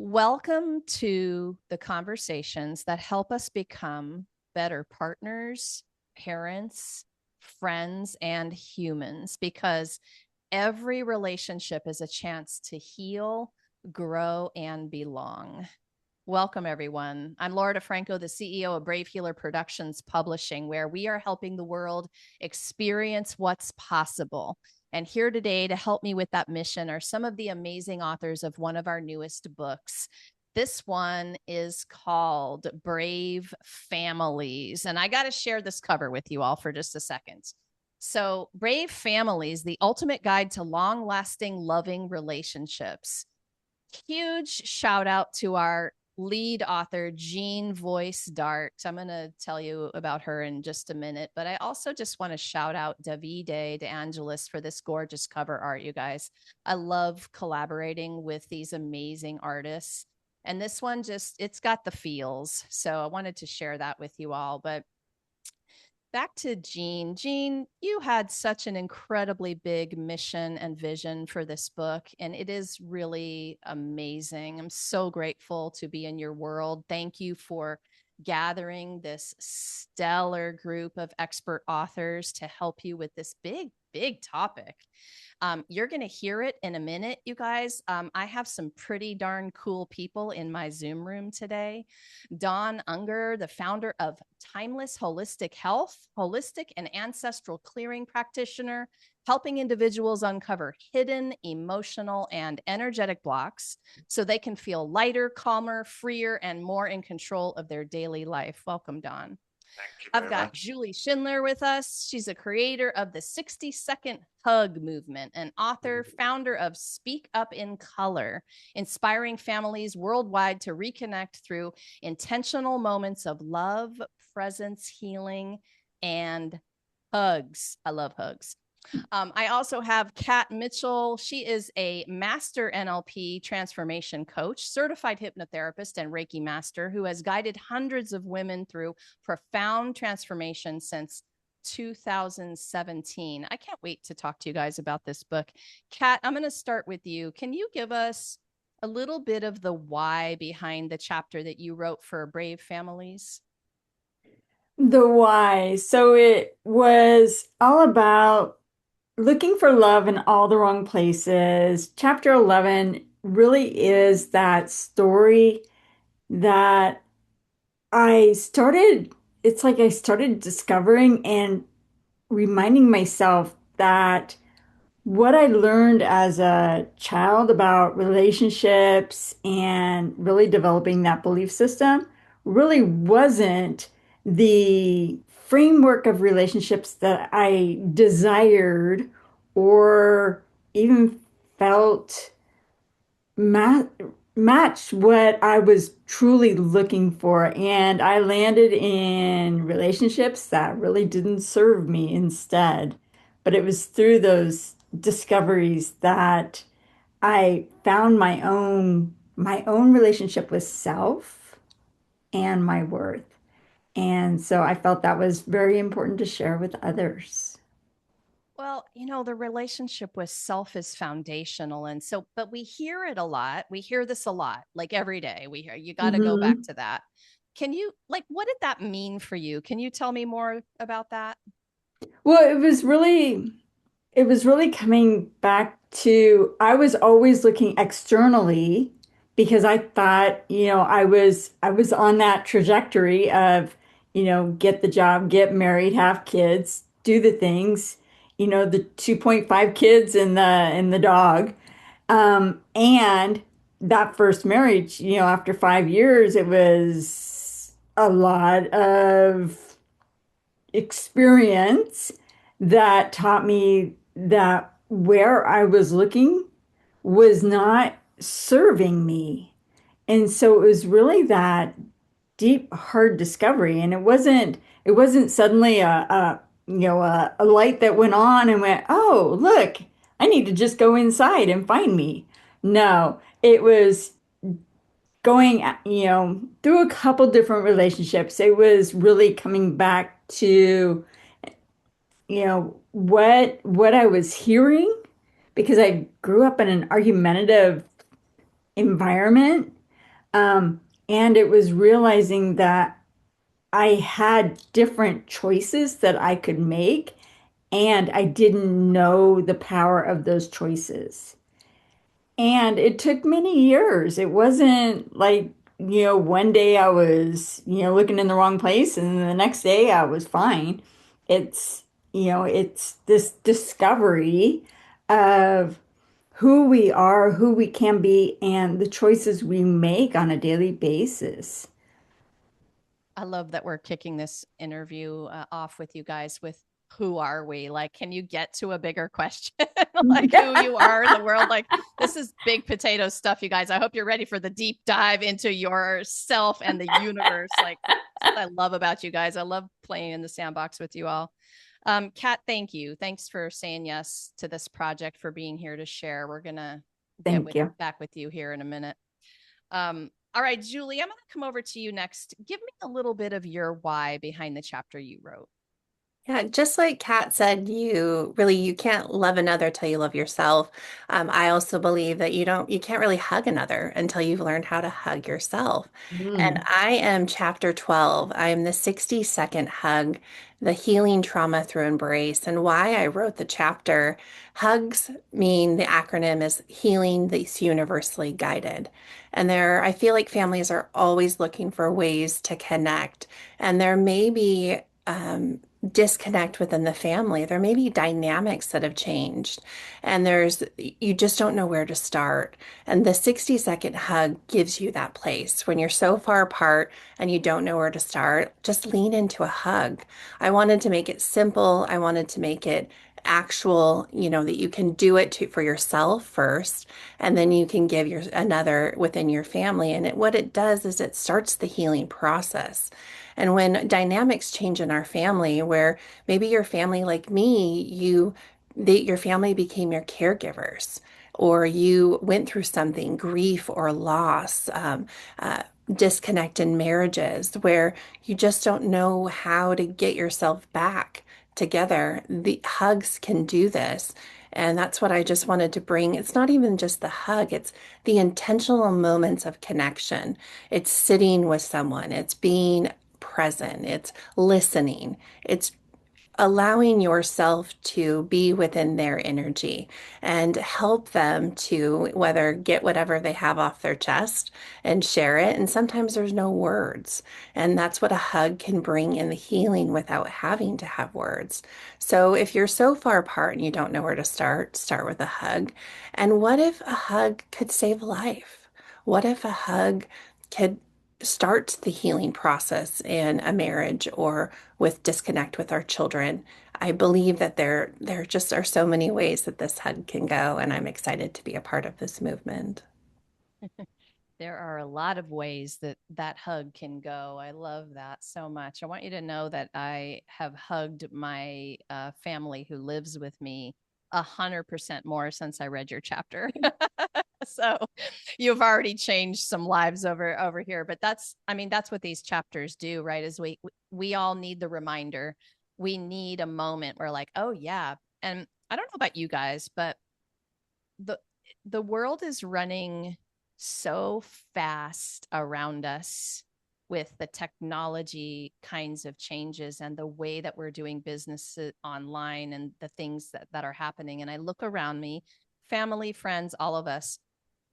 Welcome to the conversations that help us become better partners, parents, friends, and humans, because every relationship is a chance to heal, grow, and belong. Welcome, everyone. I'm Laura DeFranco, the CEO of Brave Healer Productions Publishing, where we are helping the world experience what's possible. And here today to help me with that mission are some of the amazing authors of one of our newest books. This one is called Brave Families. And I got to share this cover with you all for just a second. So, Brave Families, the ultimate guide to long lasting, loving relationships. Huge shout out to our lead author, Jean Voice Dart. I'm going to tell you about her in just a minute, but I also just want to shout out Davide De Angelis for this gorgeous cover art, you guys. I love collaborating with these amazing artists. And this one it's got the feels. So I wanted to share that with you all. But back to Jean. Jean, you had such an incredibly big mission and vision for this book, and it is really amazing. I'm so grateful to be in your world. Thank you for gathering this stellar group of expert authors to help you with this big topic. You're going to hear it in a minute, you guys. I have some pretty darn cool people in my Zoom room today. Dawn Unger, the founder of Timeless Holistic Health, holistic and ancestral clearing practitioner, helping individuals uncover hidden emotional and energetic blocks so they can feel lighter, calmer, freer, and more in control of their daily life. Welcome, Dawn. Thank you I've very got much. Julie Schindler with us. She's a creator of the 60-second hug movement, an author, founder of Speak Up in Color, inspiring families worldwide to reconnect through intentional moments of love, presence, healing, and hugs. I love hugs. I also have Kat Mitchell. She is a master NLP transformation coach, certified hypnotherapist, and Reiki master who has guided hundreds of women through profound transformation since 2017. I can't wait to talk to you guys about this book. Kat, I'm going to start with you. Can you give us a little bit of the why behind the chapter that you wrote for Brave Families? The why. So it was all about looking for love in all the wrong places. Chapter 11 really is that story that it's like I started discovering and reminding myself that what I learned as a child about relationships and really developing that belief system really wasn't the framework of relationships that I desired or even felt ma matched what I was truly looking for. And I landed in relationships that really didn't serve me instead. But it was through those discoveries that I found my own relationship with self and my worth. And so I felt that was very important to share with others. Well, the relationship with self is foundational. And so, but we hear it a lot. We hear this a lot, like every day. We hear you got to go back Mhm. to that. Can you, like, what did that mean for you? Can you tell me more about that? Well, it was really coming back to I was always looking externally because I thought, I was on that trajectory of, get the job, get married, have kids, do the things, the 2.5 kids and the dog. And that first marriage, after 5 years, it was a lot of experience that taught me that where I was looking was not serving me. And so it was really that deep, hard discovery. And it wasn't suddenly a light that went on and went, oh, look, I need to just go inside and find me. No, it was going, through a couple different relationships. It was really coming back to what I was hearing because I grew up in an argumentative environment. Um, and it was realizing that I had different choices that I could make, and I didn't know the power of those choices. And it took many years. It wasn't like, one day I was, looking in the wrong place and the next day I was fine. It's, it's this discovery of who we are, who we can be, and the choices we make on a daily basis. I love that we're kicking this interview off with you guys with who are we? Like, can you get to a bigger question? Like who you are in the world? Like, this is big potato stuff, you guys. I hope you're ready for the deep dive into yourself and the universe. Like, that's what I love about you guys. I love playing in the sandbox with you all. Kat, thank you. Thanks for saying yes to this project, for being here to share. We're gonna get Thank you. back with you here in a minute. All right, Julie, I'm going to come over to you next. Give me a little bit of your why behind the chapter you wrote. Yeah, just like Kat said, you can't love another till you love yourself. I also believe that you can't really hug another until you've learned how to hug yourself. And Mm. I am chapter 12. I am the 60-second hug, the healing trauma through embrace. And why I wrote the chapter, hugs mean the acronym is healing that's universally guided. And I feel like families are always looking for ways to connect. And there may be disconnect within the family. There may be dynamics that have changed, and you just don't know where to start. And the 60-second hug gives you that place when you're so far apart and you don't know where to start. Just lean into a hug. I wanted to make it simple. I wanted to make it actual, that you can do it for yourself first, and then you can give another within your family. And what it does is it starts the healing process. And when dynamics change in our family, where maybe your family, like me, your family became your caregivers, or you went through something, grief or loss, disconnect in marriages, where you just don't know how to get yourself back together. The hugs can do this. And that's what I just wanted to bring. It's not even just the hug, it's the intentional moments of connection. It's sitting with someone, it's being present, it's listening, it's allowing yourself to be within their energy and help them to whether get whatever they have off their chest and share it. And sometimes there's no words. And that's what a hug can bring in the healing without having to have words. So if you're so far apart and you don't know where to start with a hug. And what if a hug could save a life? What if a hug could start the healing process in a marriage or with disconnect with our children? I believe that there just are so many ways that this hug can go, and I'm excited to be a part of this movement. There are a lot of ways that that hug can go. I love that so much. I want you to know that I have hugged my family who lives with me 100% more since I read your chapter. So you've already changed some lives over here. But that's what these chapters do, right? Is we all need the reminder. We need a moment where, like, oh yeah. And I don't know about you guys, but the the world is running so fast around us with the technology kinds of changes and the way that we're doing business online and the things that are happening. And I look around me, family, friends, all of us,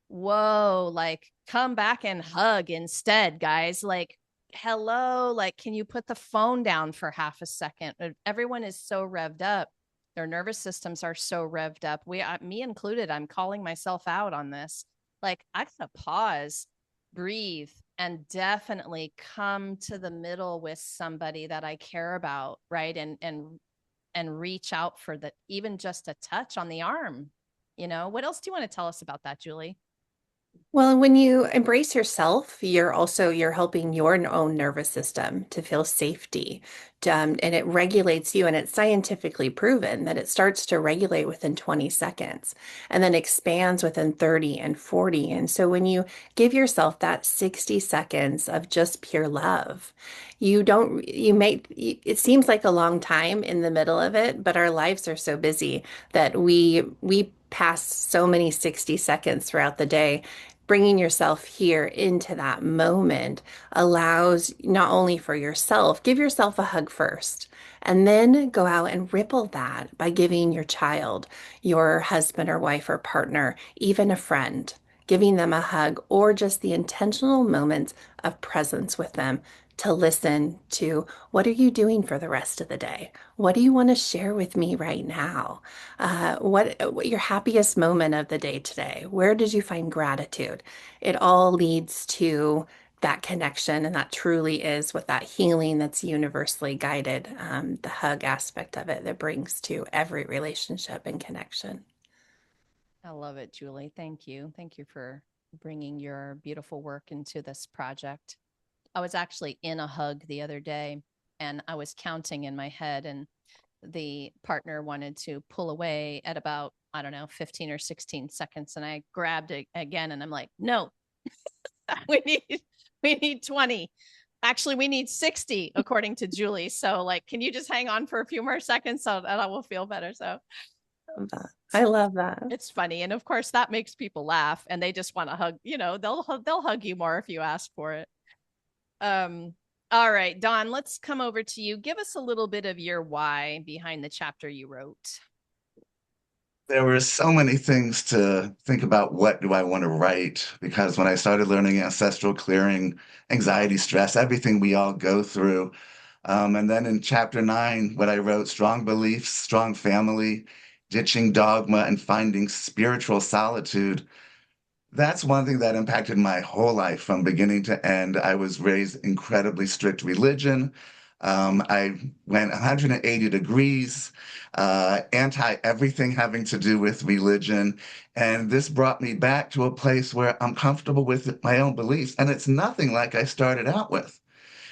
whoa, like come back and hug instead, guys. Like, hello, like, can you put the phone down for half a second? Everyone is so revved up. Their nervous systems are so revved up. Me included, I'm calling myself out on this. Like, I gotta pause, breathe, and definitely come to the middle with somebody that I care about, right? And reach out for the even just a touch on the arm. What else do you want to tell us about that, Julie? Well, when you embrace yourself, you're helping your own nervous system to feel safety, and it regulates you. And it's scientifically proven that it starts to regulate within 20 seconds, and then expands within 30 and 40. And so when you give yourself that 60 seconds of just pure love, you don't you make it seems like a long time in the middle of it, but our lives are so busy that we pass so many 60 seconds throughout the day bringing yourself here into that moment allows not only for yourself, give yourself a hug first, and then go out and ripple that by giving your child, your husband or wife or partner, even a friend, giving them a hug or just the intentional moments of presence with them to listen to what are you doing for the rest of the day? What do you want to share with me right now? What your happiest moment of the day today? Where did you find gratitude? It all leads to that connection, and that truly is what that healing that's universally guided, the hug aspect of it that brings to every relationship and connection. I love it, Julie. Thank you. Thank you for bringing your beautiful work into this project. I was actually in a hug the other day and I was counting in my head, and the partner wanted to pull away at about, I don't know, 15 or 16 seconds. And I grabbed it again and I'm like, no, we need 20. Actually, we need 60, according to Julie. So, like, can you just hang on for a few more seconds so that I will feel better? So I love that. it's funny. And of course, that makes people laugh and they just want to hug, they'll hug you more if you ask for it. All right, Dawn, let's come over to you. Give us a little bit of your why behind the chapter you wrote. There were so many things to think about. What do I want to write? Because when I started learning ancestral clearing, anxiety, stress, everything we all go through. And then in chapter 9, what I wrote, strong beliefs, strong family, ditching dogma, and finding spiritual solitude. That's one thing that impacted my whole life from beginning to end. I was raised incredibly strict religion. I went 180 degrees, anti everything having to do with religion. And this brought me back to a place where I'm comfortable with my own beliefs. And it's nothing like I started out with.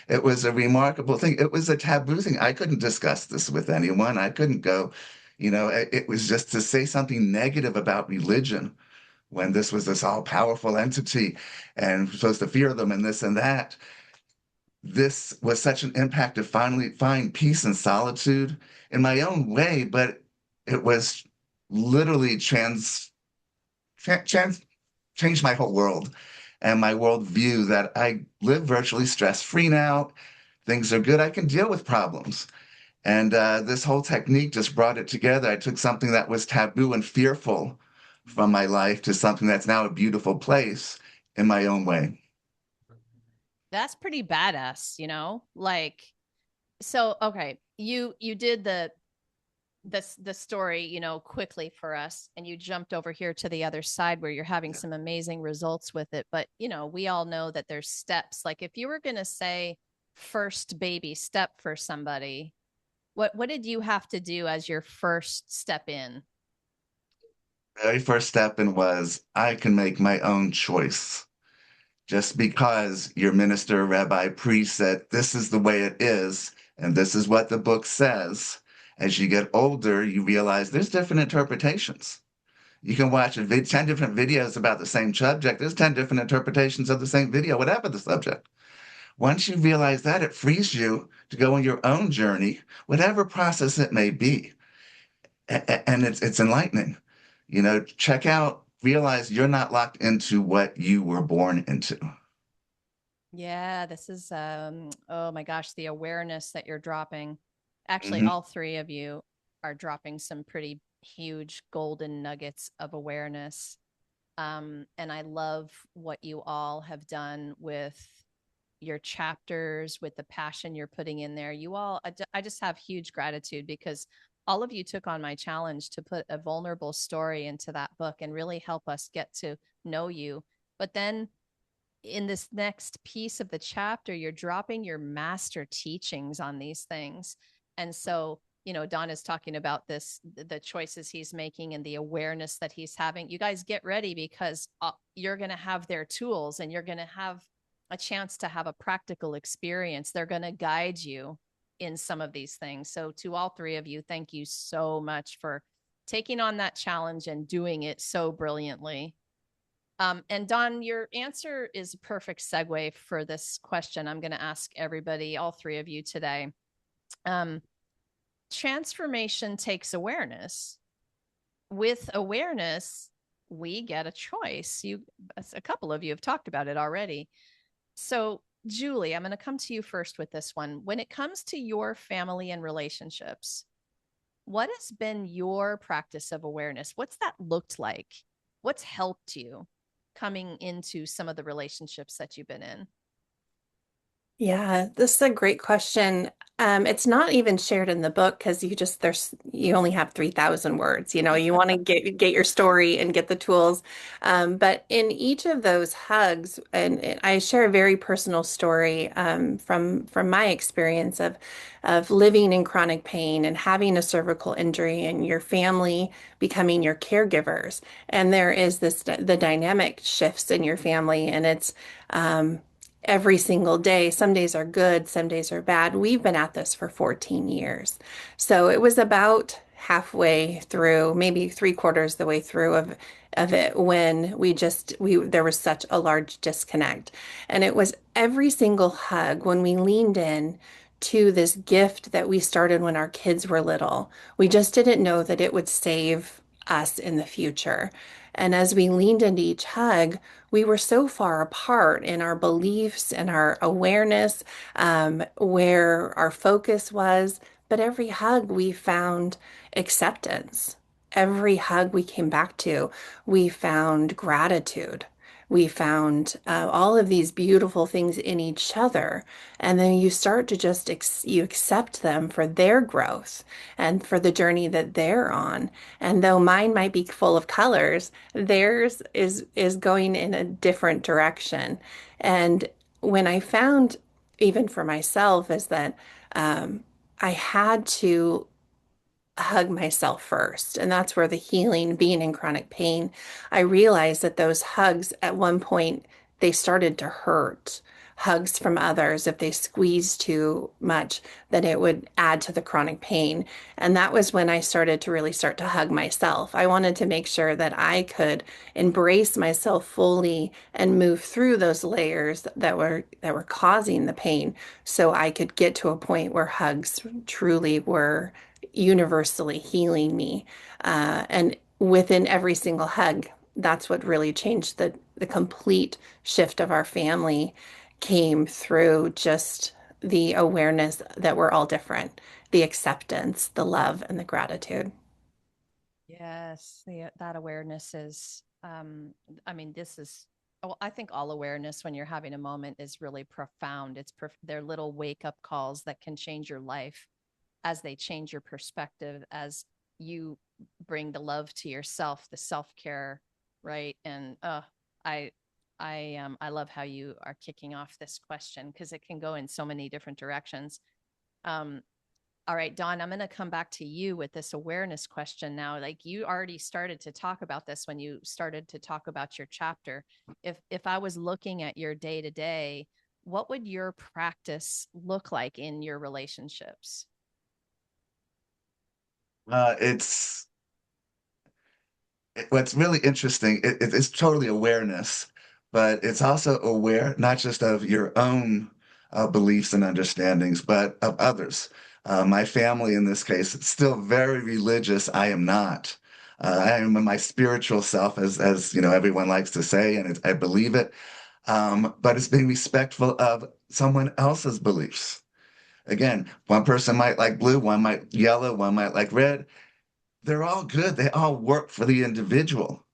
It was a remarkable thing. It was a taboo thing. I couldn't discuss this with anyone. I couldn't go, it was just to say something negative about religion when this was this all powerful entity and we're supposed to fear them and this and that. This was such an impact to finally find peace and solitude in my own way, but it was literally trans changed my whole world and my worldview that I live virtually stress free now. Things are good. I can deal with problems. And this whole technique just brought it together. I took something that was taboo and fearful from my life to something that's now a beautiful place in my own way. That's pretty badass, Like, so okay, you did the story, quickly for us, and you jumped over here to the other side where you're having some amazing results with it. But we all know that there's steps. Like, if you were going to say first baby step for somebody, what did you have to do as your first step in? Very first step in was I can make my own choice. Just because your minister, rabbi, priest said this is the way it is, and this is what the book says, as you get older, you realize there's different interpretations. You can watch 10 different videos about the same subject. There's 10 different interpretations of the same video, whatever the subject. Once you realize that, it frees you to go on your own journey, whatever process it may be. And it's enlightening. Check out, realize you're not locked into what you were born into. Yeah, this is oh my gosh, the awareness that you're dropping. Actually, Mhm. all three of you are dropping some pretty huge golden nuggets of awareness. And I love what you all have done with your chapters, with the passion you're putting in there. You all, I just have huge gratitude because all of you took on my challenge to put a vulnerable story into that book and really help us get to know you. But then in this next piece of the chapter, you're dropping your master teachings on these things. And so, Don is talking about this, the choices he's making and the awareness that he's having. You guys get ready because you're going to have their tools and you're going to have a chance to have a practical experience. They're going to guide you in some of these things. So, to all three of you, thank you so much for taking on that challenge and doing it so brilliantly. And Don, your answer is a perfect segue for this question I'm going to ask everybody, all three of you today. Transformation takes awareness. With awareness we get a choice. A couple of you have talked about it already. So, Julie, I'm going to come to you first with this one. When it comes to your family and relationships, what has been your practice of awareness? What's that looked like? What's helped you coming into some of the relationships that you've been in? Yeah, this is a great question. It's not even shared in the book because you only have 3,000 words. You want to get your story and get the tools. But in each of those hugs, and I share a very personal story from my experience of living in chronic pain and having a cervical injury and your family becoming your caregivers. And there is the dynamic shifts in your family, and it's every single day. Some days are good, some days are bad. We've been at this for 14 years. So it was about halfway through, maybe three-quarters the way through of it when we there was such a large disconnect. And it was every single hug when we leaned in to this gift that we started when our kids were little. We just didn't know that it would save us in the future. And as we leaned into each hug, we were so far apart in our beliefs and our awareness, where our focus was. But every hug, we found acceptance. Every hug we came back to, we found gratitude. We found all of these beautiful things in each other. And then you start to you accept them for their growth and for the journey that they're on. And though mine might be full of colors, theirs is going in a different direction. And when I found, even for myself, is that um, I had to hug myself first. And that's where the healing, being in chronic pain, I realized that those hugs at one point, they started to hurt. Hugs from others, if they squeezed too much, then it would add to the chronic pain. And that was when I started to really start to hug myself. I wanted to make sure that I could embrace myself fully and move through those layers that were causing the pain so I could get to a point where hugs truly were universally healing me. And within every single hug, that's what really changed the complete shift of our family came through just the awareness that we're all different, the acceptance, the love, and the gratitude. Yes, that awareness is, I mean, well, I think all awareness when you're having a moment is really profound. They're little wake up calls that can change your life as they change your perspective, as you bring the love to yourself, the self care, right? And I, I love how you are kicking off this question because it can go in so many different directions. Um, all right, Dawn, I'm going to come back to you with this awareness question now. Like you already started to talk about this when you started to talk about your chapter. If I was looking at your day to day, what would your practice look like in your relationships? It's what's really interesting. It's totally awareness, but it's also aware not just of your own beliefs and understandings, but of others. My family, in this case, is still very religious. I am not. I am my spiritual self, as you know, everyone likes to say, and I believe it. But it's being respectful of someone else's beliefs. Again, one person might like blue, one might yellow, one might like red. They're all good. They all work for the individual.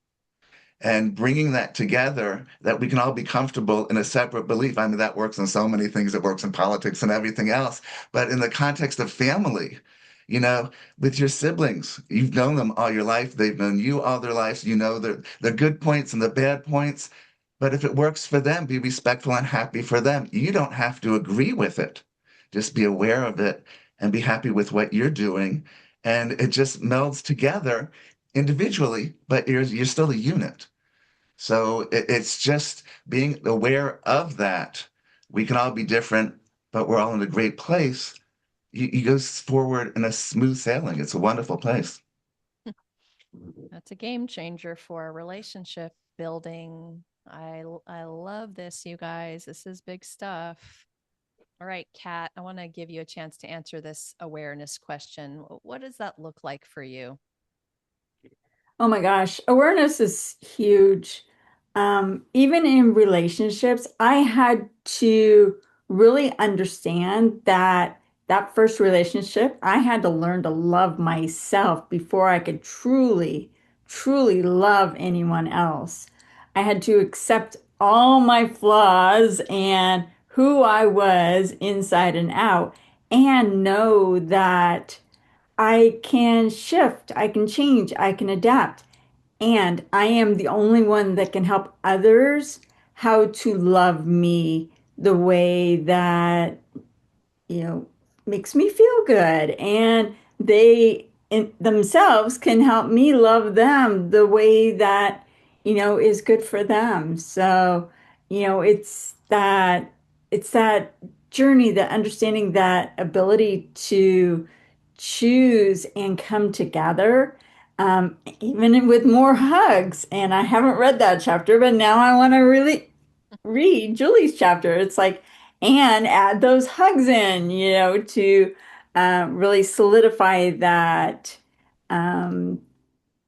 And bringing that together, that we can all be comfortable in a separate belief. I mean, that works in so many things. It works in politics and everything else. But in the context of family, you know, with your siblings, you've known them all your life. They've known you all their lives. You know the good points and the bad points. But if it works for them, be respectful and happy for them. You don't have to agree with it. Just be aware of it and be happy with what you're doing. And it just melds together individually, but you're still a unit. So it's just being aware of that. We can all be different, but we're all in a great place. You go forward in a smooth sailing. It's a wonderful place. That's a game changer for a relationship building. I love this, you guys. This is big stuff. All right, Kat, I want to give you a chance to answer this awareness question. What does that look like for you? Oh my gosh, awareness is huge. Even in relationships, I had to really understand that that first relationship, I had to learn to love myself before I could truly, truly love anyone else. I had to accept all my flaws and who I was inside and out, and know that I can shift, I can change, I can adapt. And I am the only one that can help others how to love me the way that, you know, makes me feel good. And they themselves can help me love them the way that, is good for them. So, it's that journey, that understanding, that ability to choose and come together, even with more hugs. And I haven't read that chapter, but now I want to really read Julie's chapter. It's like, and add those hugs in, to really solidify that um,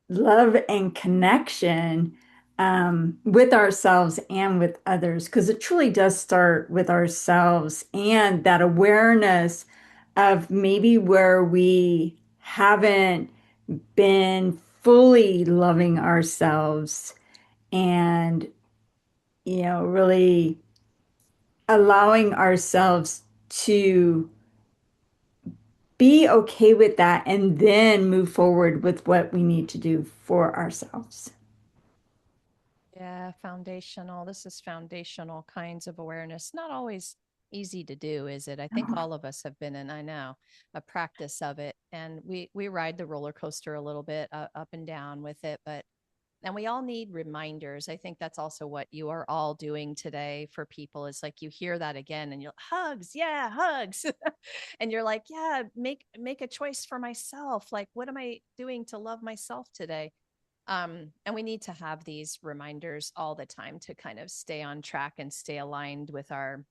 love and connection with ourselves and with others, because it truly does start with ourselves, and that awareness of maybe where we haven't been fully loving ourselves, and really allowing ourselves to be okay with that, and then move forward with what we need to do for ourselves. Yeah, foundational. This is foundational kinds of awareness. Not always easy to do, is it? I think Oh, all of us have been in, I know, a practice of it. And we ride the roller coaster a little bit up and down with it, but and we all need reminders. I think that's also what you are all doing today for people. Is like you hear that again and you're hugs, yeah, hugs. And you're like, yeah, make a choice for myself. Like, what am I doing to love myself today? And we need to have these reminders all the time to kind of stay on track and stay aligned with our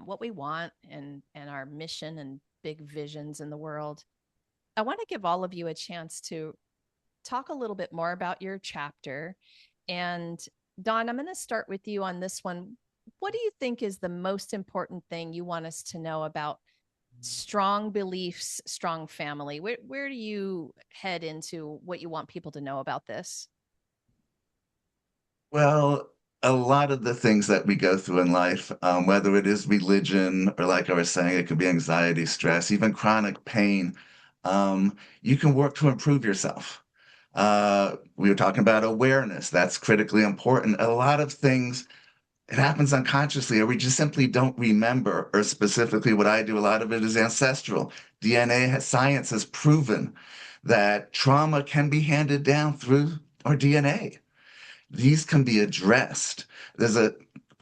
what we want and our mission and big visions in the world. I want to give all of you a chance to talk a little bit more about your chapter. And Dawn, I'm going to start with you on this one. What do you think is the most important thing you want us to know about strong beliefs, strong family? Where do you head into what you want people to know about this? Well, a lot of the things that we go through in life, whether it is religion or, like I was saying, it could be anxiety, stress, even chronic pain, you can work to improve yourself. We were talking about awareness. That's critically important. A lot of things, it happens unconsciously, or we just simply don't remember, or specifically what I do, a lot of it is ancestral. Science has proven that trauma can be handed down through our DNA. These can be addressed. There's a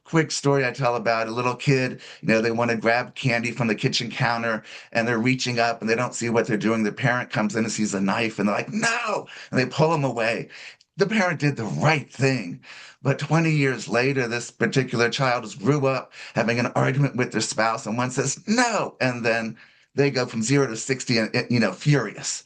quick story I tell about a little kid. They want to grab candy from the kitchen counter and they're reaching up and they don't see what they're doing. The parent comes in and sees a knife and they're like, no, and they pull them away. The parent did the right thing. But 20 years later, this particular child has grew up having an argument with their spouse, and one says, no. And then they go from 0 to 60 and, furious.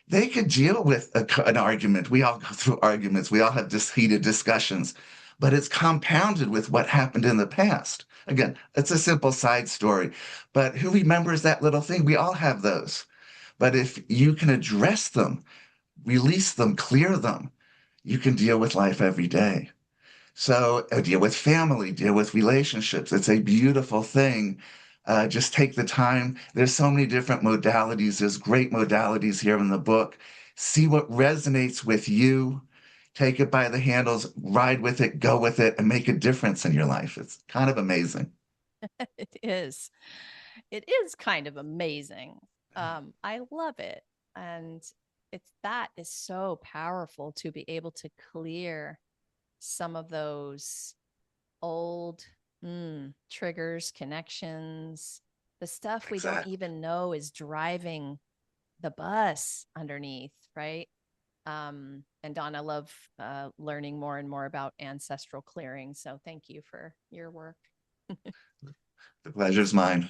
They could deal with an argument. We all go through arguments. We all have heated discussions, but it's compounded with what happened in the past. Again, it's a simple side story, but who remembers that little thing? We all have those. But if you can address them, release them, clear them, you can deal with life every day. So deal with family, deal with relationships. It's a beautiful thing. Just take the time. There's so many different modalities. There's great modalities here in the book. See what resonates with you. Take it by the handles, ride with it, go with it, and make a difference in your life. It's kind of amazing. It is. It is kind of amazing. I love it. And it's that is so powerful to be able to clear some of those old triggers, connections, the stuff we don't Exactly. even know is driving the bus underneath, right? And Dawn, I love learning more and more about ancestral clearing. So thank you for your work. The pleasure's mine.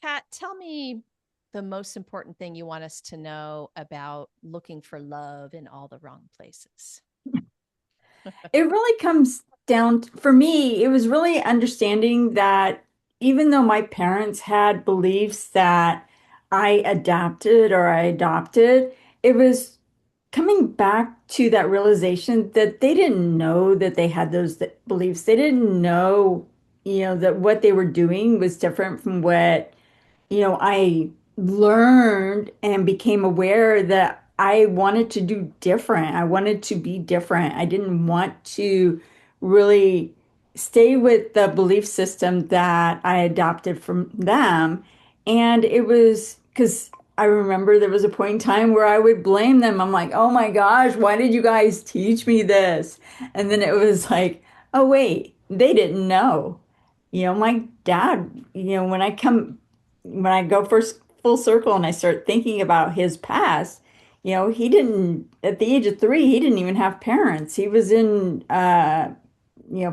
Kat, tell me the most important thing you want us to know about looking for love in all the wrong places? It really comes down, for me, it was really understanding that even though my parents had beliefs that I adapted or I adopted, it was coming back to that realization that they didn't know that they had those beliefs. They didn't know, that what they were doing was different from what I learned and became aware that I wanted to do different. I wanted to be different. I didn't want to really stay with the belief system that I adopted from them. And it was because I remember there was a point in time where I would blame them. I'm like, oh my gosh, why did you guys teach me this? And then it was like, oh, wait, they didn't know. My dad, when I go first full circle and I start thinking about his past, he didn't, at the age of 3, he didn't even have parents. He was in,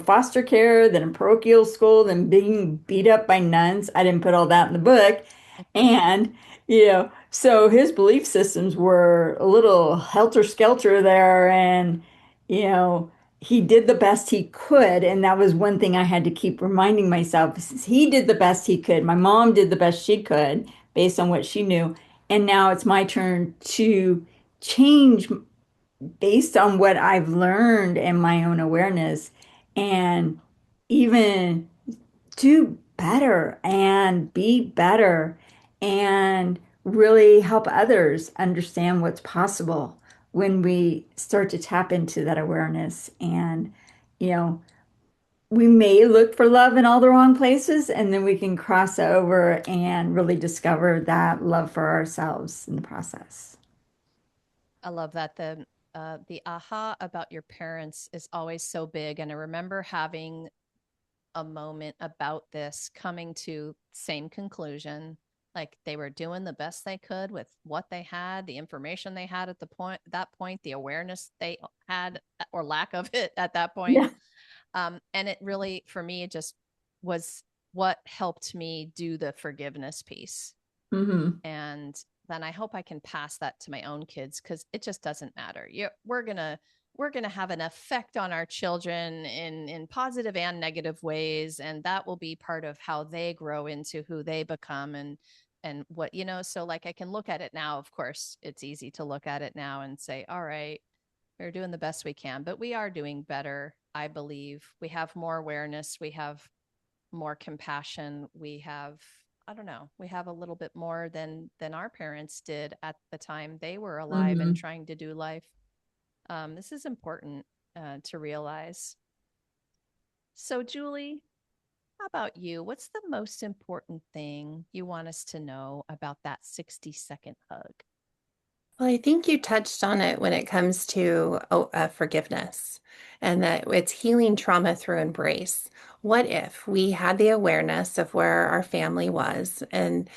foster care, then in parochial school, then being beat up by nuns. I didn't put all that in the book. And, so his belief systems were a little helter-skelter there. And, you know, he did the best he could. And that was one thing I had to keep reminding myself. He did the best he could. My mom did the best she could based on what she knew. And now it's my turn to change based on what I've learned and my own awareness, and even do better and be better and really help others understand what's possible when we start to tap into that awareness. And, you know, we may look for love in all the wrong places, and then we can cross over and really discover that love for ourselves in the process. I love that. The aha about your parents is always so big. And I remember having a moment about this, coming to same conclusion. Like they were doing the best they could with what they had, the information they had at that point, the awareness they had or lack of it at that point. Yeah. And it really, for me, it just was what helped me do the forgiveness piece. Hmm. And then I hope I can pass that to my own kids, because it just doesn't matter. We're gonna have an effect on our children in positive and negative ways, and that will be part of how they grow into who they become, and what, so like I can look at it now. Of course, it's easy to look at it now and say, all right, we're doing the best we can, but we are doing better. I believe we have more awareness, we have more compassion, we have, I don't know, we have a little bit more than our parents did at the time they were alive and Hmm. trying to do life. This is important to realize. So, Julie, how about you? What's the most important thing you want us to know about that 60-second hug? Well, I think you touched on it when it comes to forgiveness and that it's healing trauma through embrace. What if we had the awareness of where our family was and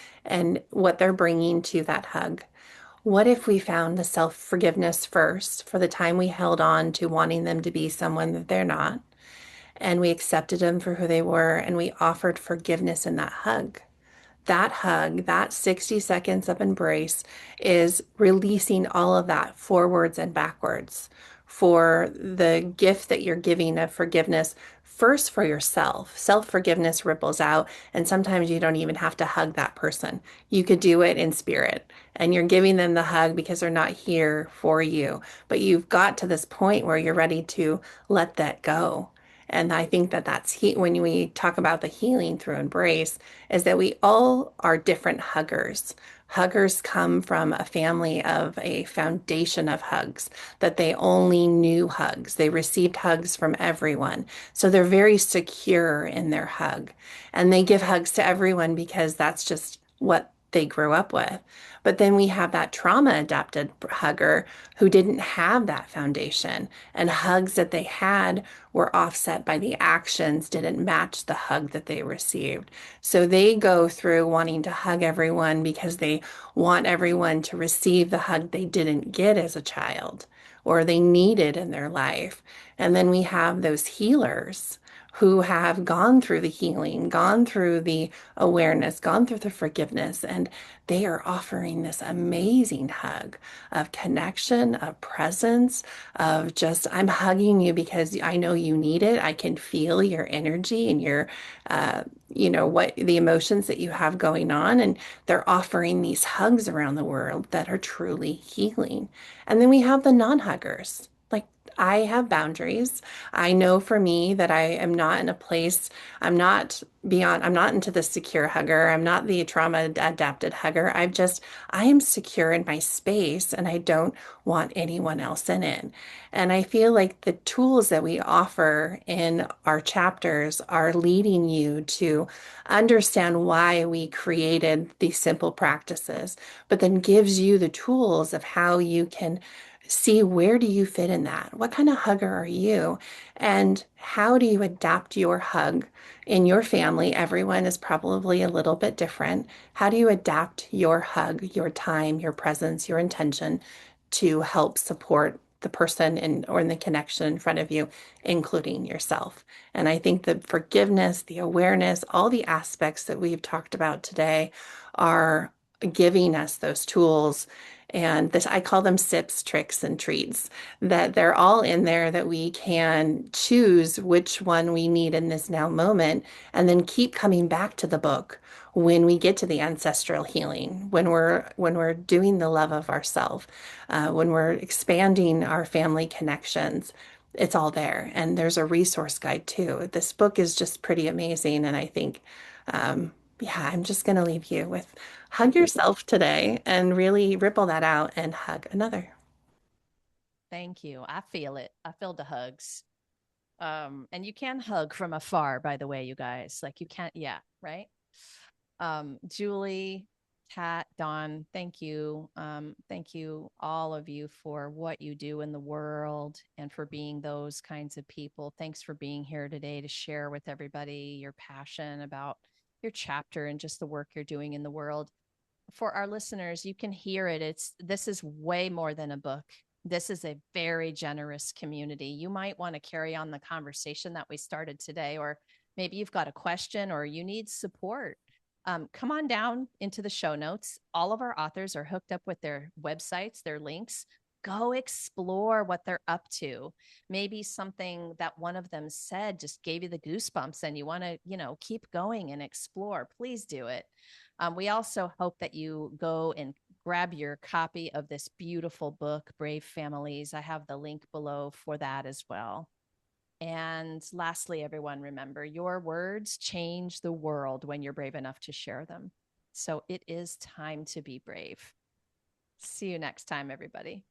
what they're bringing to that hug? What if we found the self-forgiveness first for the time we held on to wanting them to be someone that they're not, and we accepted them for who they were, and we offered forgiveness in that hug? That hug, that 60 seconds of embrace is releasing all of that forwards and backwards for the gift that you're giving of forgiveness. First for yourself. Self-forgiveness ripples out, and sometimes you don't even have to hug that person. You could do it in spirit, and you're giving them the hug because they're not here for you. But you've got to this point where you're ready to let that go. And I think that when we talk about the healing through embrace, is that we all are different huggers. Huggers come from a family of a foundation of hugs, that they only knew hugs. They received hugs from everyone. So they're very secure in their hug. And they give hugs to everyone because that's just what they grew up with. But then we have that trauma adapted hugger who didn't have that foundation, and hugs that they had were offset by the actions, didn't match the hug that they received. So they go through wanting to hug everyone because they want everyone to receive the hug they didn't get as a child or they needed in their life. And then we have those healers who have gone through the healing, gone through the awareness, gone through the forgiveness, and they are offering this amazing hug of connection, of presence, of just, I'm hugging you because I know you need it. I can feel your energy and your, what the emotions that you have going on. And they're offering these hugs around the world that are truly healing. And then we have the non-huggers. Like, I have boundaries. I know for me that I am not in a place, I'm not into the secure hugger. I'm not the trauma adapted hugger. I am secure in my space and I don't want anyone else in it. And I feel like the tools that we offer in our chapters are leading you to understand why we created these simple practices, but then gives you the tools of how you can see where do you fit in that? What kind of hugger are you? And how do you adapt your hug in your family? Everyone is probably a little bit different. How do you adapt your hug, your time, your presence, your intention to help support the person or in the connection in front of you, including yourself? And I think the forgiveness, the awareness, all the aspects that we've talked about today are giving us those tools. And this, I call them sips, tricks, and treats, that they're all in there that we can choose which one we need in this now moment, and then keep coming back to the book when we get to the ancestral healing, when we're doing the love of ourself, when we're expanding our family connections. It's all there. And there's a resource guide too. This book is just pretty amazing. And I think, yeah, I'm just going to leave you with hug yourself today and really ripple that out and hug another. Thank you. I feel it. I feel the hugs. And you can hug from afar, by the way, you guys. Like you can't, yeah, right? Julie, Kat, Dawn, thank you. Thank you, all of you, for what you do in the world and for being those kinds of people. Thanks for being here today to share with everybody your passion about your chapter and just the work you're doing in the world. For our listeners, you can hear it. This is way more than a book. This is a very generous community. You might want to carry on the conversation that we started today, or maybe you've got a question or you need support. Come on down into the show notes. All of our authors are hooked up with their websites, their links. Go explore what they're up to. Maybe something that one of them said just gave you the goosebumps and you want to, keep going and explore. Please do it. We also hope that you go and grab your copy of this beautiful book, Brave Families. I have the link below for that as well. And lastly, everyone, remember your words change the world when you're brave enough to share them. So it is time to be brave. See you next time, everybody.